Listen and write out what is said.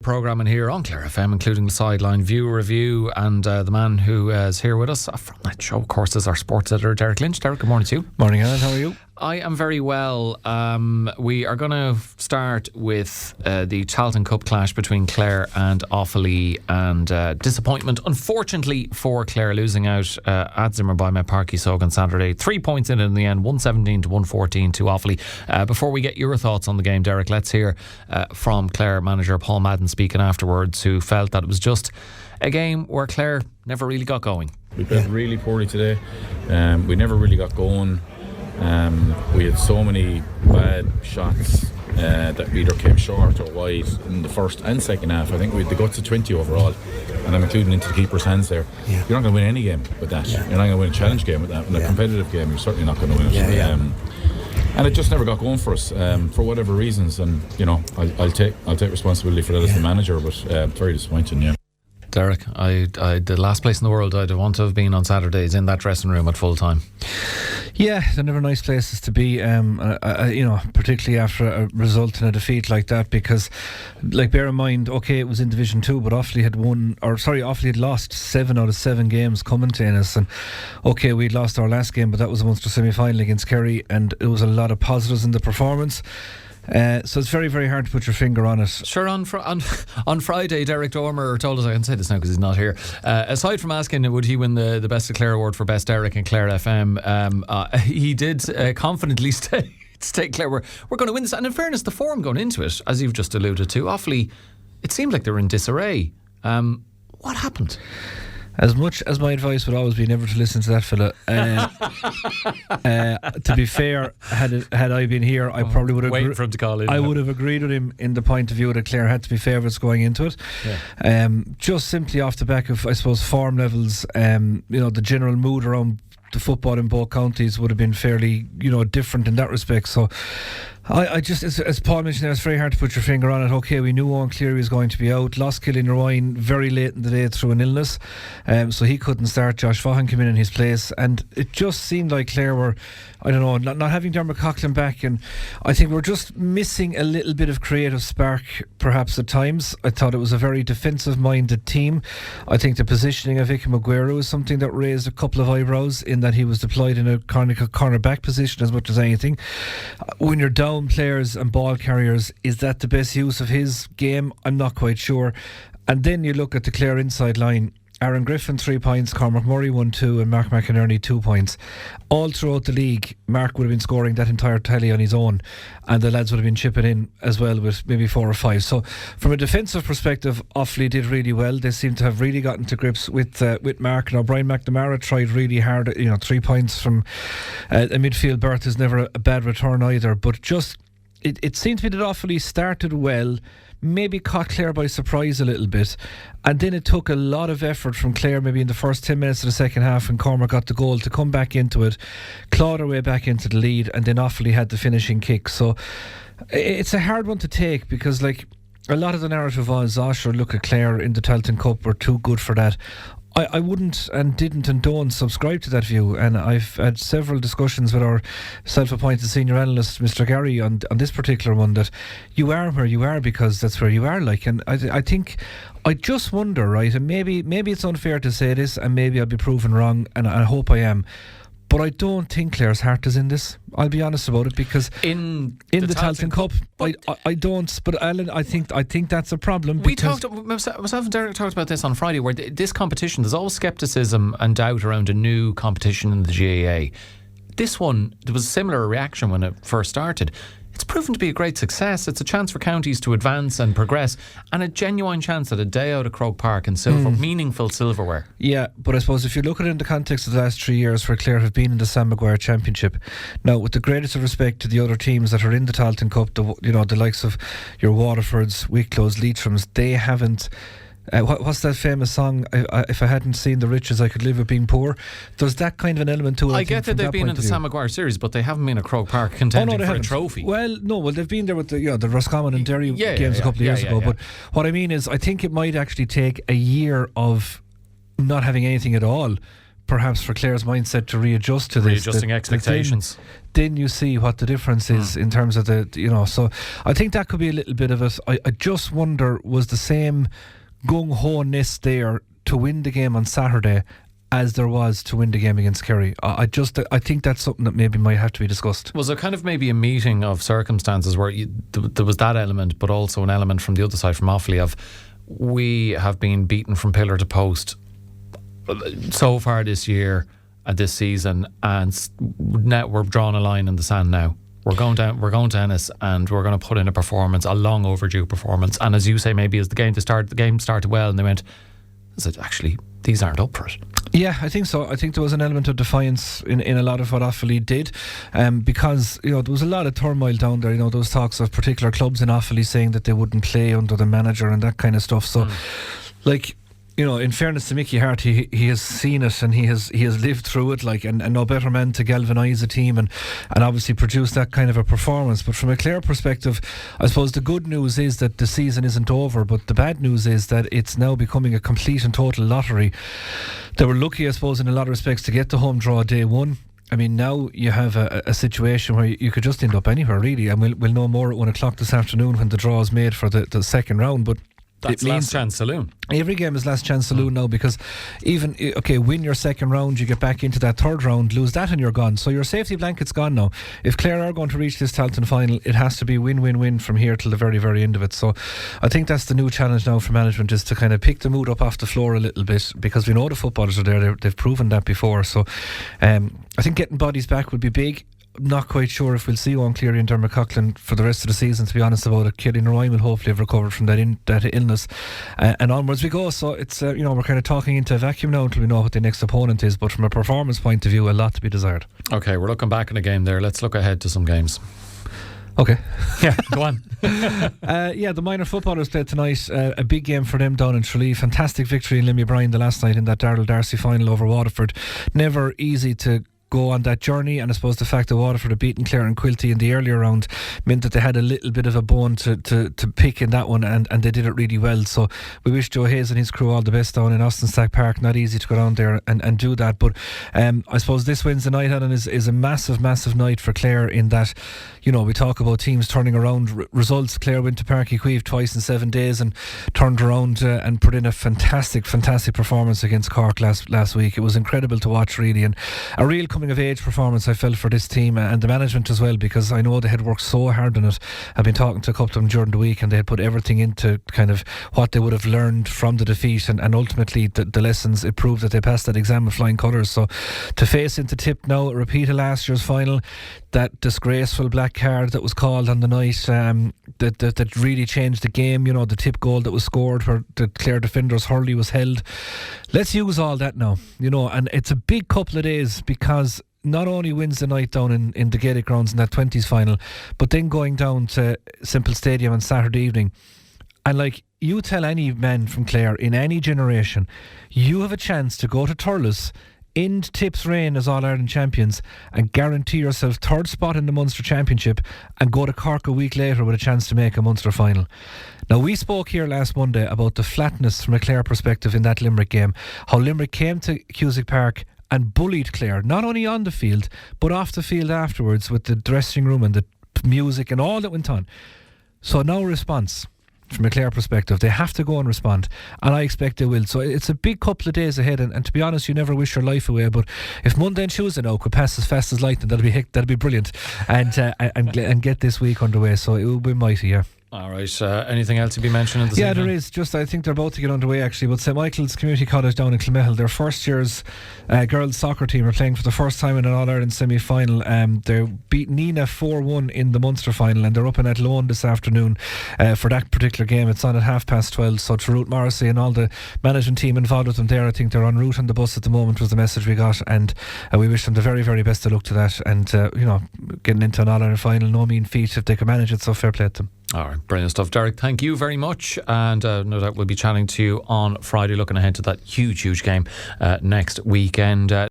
Programming here on Clare FM, including the Sideline View Review, and the man who is here with us from that show, of course, is our sports editor, Derrick Lynch. Derrick, good morning to you. Morning, Alan. How are you? I am very well. We are going to start with the Tailteann Cup clash between Clare and Offaly, and disappointment, unfortunately, for Clare, losing out at Zimmer Biomet Páirc Chísóg on Saturday. 3 points in the end, 117 to 114 to Offaly. Before we get your thoughts on the game, Derrick, let's hear from Clare manager Paul Madden speaking afterwards, who felt that it was just a game where Clare never really got going. We played really poorly today. We never really got going. We had so many bad shots that either came short or wide in the first and second half. I think we had the guts of 20 overall, and I'm including into the keeper's hands there. Yeah. You're not going to win any game with that. Yeah. You're not going to win a challenge game with that. In a competitive game, you're certainly not going to win it. And it just never got going for us for whatever reasons. And you know, I'll take responsibility for that as the manager, but very disappointing. Yeah. Derrick, the last place in the world I'd want to have been on Saturdays in that dressing room at full time. Yeah, they're never nice places to be, particularly after a result in a defeat like that, because, like, bear in mind, okay, it was in Division 2, but Offaly had lost 7 out of 7 games coming to Ennis, and okay, we'd lost our last game, but that was a Munster semi-final against Kerry, and it was a lot of positives in the performance. So it's very, very hard to put your finger on it. Sure, on Friday, Derek Dormer told us, I can say this now because he's not here, aside from asking would he win the Best of Clare award for Best Derrick in Clare FM, he did confidently state Clare we're going to win this. And in fairness, the form going into it, as you've just alluded to, Offaly, it seemed like they were in disarray. What happened? As much as my advice would always be never to listen to that fella, to be fair, had I been here, I probably would have waiting for him to call in. I would have agreed with him in the point of view that Clare had to be favourites going into it. Just simply off the back of, I suppose, form levels. The general mood around the football in both counties would have been fairly, different in that respect. So I just, as Paul mentioned there, it's very hard to put your finger on it. Okay, we knew Owen Cleary was going to be out. Lost Killian Ryan very late in the day through an illness, so he couldn't start. Josh Vaughan came in his place, and it just seemed like Clare were, I don't know, not having Dermot Coughlin back, and I think we're just missing a little bit of creative spark perhaps at times. I thought it was a very defensive minded team. I think the positioning of Ike Maguire was something that raised a couple of eyebrows, in that he was deployed in a corner back position as much as anything. When you're down players and ball carriers, is that the best use of his game? I'm not quite sure. And then you look at the Clare inside line. Aaron Griffin 3 points, Cormac Murray 1-2, and Mark McInerney 2 points. All throughout the league, Mark would have been scoring that entire tally on his own, and the lads would have been chipping in as well with maybe 4 or 5. So from a defensive perspective, Offaly did really well. They seem to have really gotten to grips with Mark. Now Brian McNamara tried really hard. 3 points from a midfield berth is never a bad return either, but just it seemed to me that Offaly started well, maybe caught Clare by surprise a little bit, and then it took a lot of effort from Clare maybe in the first 10 minutes of the second half, and Cormac got the goal, to come back into it, claw their way back into the lead, and then Offaly had the finishing kick. So it's a hard one to take, because like a lot of the narrative was, look at Clare in the Tailteann Cup, we're too good for that. I wouldn't and didn't and don't subscribe to that view, and I've had several discussions with our self-appointed senior analyst Mr. Gary on this particular one, that you are where you are because that's where you are, like. And I think, I just wonder, right, and maybe it's unfair to say this, and maybe I'll be proven wrong, and I hope I am, but I don't think Clare's heart is in this. I'll be honest about it, because in the Tailteann Cup, I don't. But Alan, I think that's a problem. We talked, myself and Derek talked about this on Friday, where this competition, there's always scepticism and doubt around a new competition in the GAA. This one, there was a similar reaction when it first started. It's proven to be a great success. It's a chance for counties to advance and progress, and a genuine chance at a day out of Croke Park in meaningful silverware. Yeah, but I suppose if you look at it in the context of the last 3 years where Clare have been in the Sam Maguire Championship, now with the greatest of respect to the other teams that are in the Tailteann Cup, the likes of your Waterfords, Wicklow's, Leitrim's, they haven't. What's that famous song? If I hadn't seen the riches, I could live with being poor. There's that kind of an element to it. I get that they've been in the Sam Maguire series, but they haven't been at Croke Park contending for a trophy. Well, they've been there with the Roscommon and Derry games a couple of years ago. But what I mean is, I think it might actually take a year of not having anything at all perhaps for Clare's mindset to readjust to this. Readjusting expectations. Then you see what the difference is in terms of so I think that could be a little bit of it. I just wonder, was the same gung-ho-ness there to win the game on Saturday as there was to win the game against Kerry? I think that's something that maybe might have to be discussed. Was there kind of maybe a meeting of circumstances where there was that element, but also an element from the other side, from Offaly, of we have been beaten from pillar to post so far this year and this season, and now we're drawing a line in the sand now. We're going to Ennis, and we're going to put in a performance, a long overdue performance. And as you say, maybe as the game started well, and they went, is it actually, these aren't up for it? Yeah, I think so. I think there was an element of defiance in a lot of what Offaly did, because there was a lot of turmoil down there. There was talks of particular clubs in Offaly saying that they wouldn't play under the manager and that kind of stuff. So, in fairness to Mickey Hart, he has seen it and he has lived through it, and no better man to galvanise a team and obviously produce that kind of a performance. But from a Clare perspective, I suppose the good news is that the season isn't over, but the bad news is that it's now becoming a complete and total lottery. They were lucky, I suppose, in a lot of respects to get the home draw day one. I mean, now you have a situation where you could just end up anywhere, really, and we'll know more at 1 o'clock this afternoon when the draw is made for the second round. But that's last chance saloon. Every game is last chance saloon now, because even win your second round, you get back into that third round, lose that and you're gone. So your safety blanket's gone now. If Clare are going to reach this Tailteann final, it has to be win-win-win from here till the very, very end of it. So I think that's the new challenge now for management, is to kind of pick the mood up off the floor a little bit, because we know the footballers are there. They've proven that before. So I think getting bodies back would be big. Not quite sure if we'll see Owen Cleary and Dermot Coughlin for the rest of the season, to be honest about it. Killian Ryan will hopefully have recovered from that illness, and onwards we go. So it's we're kind of talking into a vacuum now until we know what the next opponent is, but from a performance point of view, a lot to be desired. Okay, we're looking back in the game there. Let's look ahead to some games. Okay. Yeah, go on. The minor footballers played tonight. A big game for them down in Tralee. Fantastic victory in Limmy Bryan the last night in that Darrell Darcy final over Waterford. Never easy to go on that journey, and I suppose the fact that Waterford had beaten Clare and Quilty in the earlier round meant that they had a little bit of a bone to pick in that one, and they did it really well. So we wish Joe Hayes and his crew all the best down in Austin Stack Park. Not easy to go down there and do that, but I suppose this Wednesday night, Alan, is a massive night for Clare, in that we talk about teams turning around results. Clare went to Páirc Uí Chaoimh twice in 7 days and turned around and put in a fantastic performance against Cork last week. It was incredible to watch, really, and a real coming of age performance I felt for this team and the management as well, because I know they had worked so hard on it. I've been talking to a couple of them during the week, and they had put everything into kind of what they would have learned from the defeat, and ultimately the lessons. It proved that they passed that exam with flying colours. So to face into Tip now, a repeat of last year's final, that disgraceful black card that was called on the night, that really changed the game, the Tip goal that was scored where the Clare defenders Hurley was held. Let's use all that now, and it's a big couple of days, because not only Wednesday night down in the Gaelic grounds in that 20s final, but then going down to Semple Stadium on Saturday evening. And you tell any man from Clare in any generation, you have a chance to go to Thurles, end Tip's reign as All-Ireland champions, and guarantee yourself third spot in the Munster Championship, and go to Cork a week later with a chance to make a Munster final. Now, we spoke here last Monday about the flatness from a Clare perspective in that Limerick game, how Limerick came to Cusack Park and bullied Clare, not only on the field but off the field afterwards, with the dressing room and the music and all that went on. So now response from a Clare perspective, they have to go and respond, and I expect they will. So it's a big couple of days ahead, and to be honest, you never wish your life away, but if Monday and Tuesday now could pass as fast as lightning, that'll be brilliant, and get this week underway. So it will be mighty. All right. Anything else to be mentioned this evening? There is. Just, I think they're about to get underway, actually. But St Michael's Community College down in Clonmel, their first year's girls soccer team are playing for the first time in an All-Ireland semi-final. They beat Nina 4-1 in the Munster final, and they're up in Athlone this afternoon for that particular game. It's on at 12:30. So to Ruth Morrissey and all the management team involved with them there, I think they're en route on the bus at the moment, was the message we got, and we wish them the very, very best of luck to that. And getting into an All-Ireland final, no mean feat if they can manage it, so fair play to them. All right, brilliant stuff, Derrick. Thank you very much, and no doubt we'll be chatting to you on Friday, looking ahead to that huge game next weekend.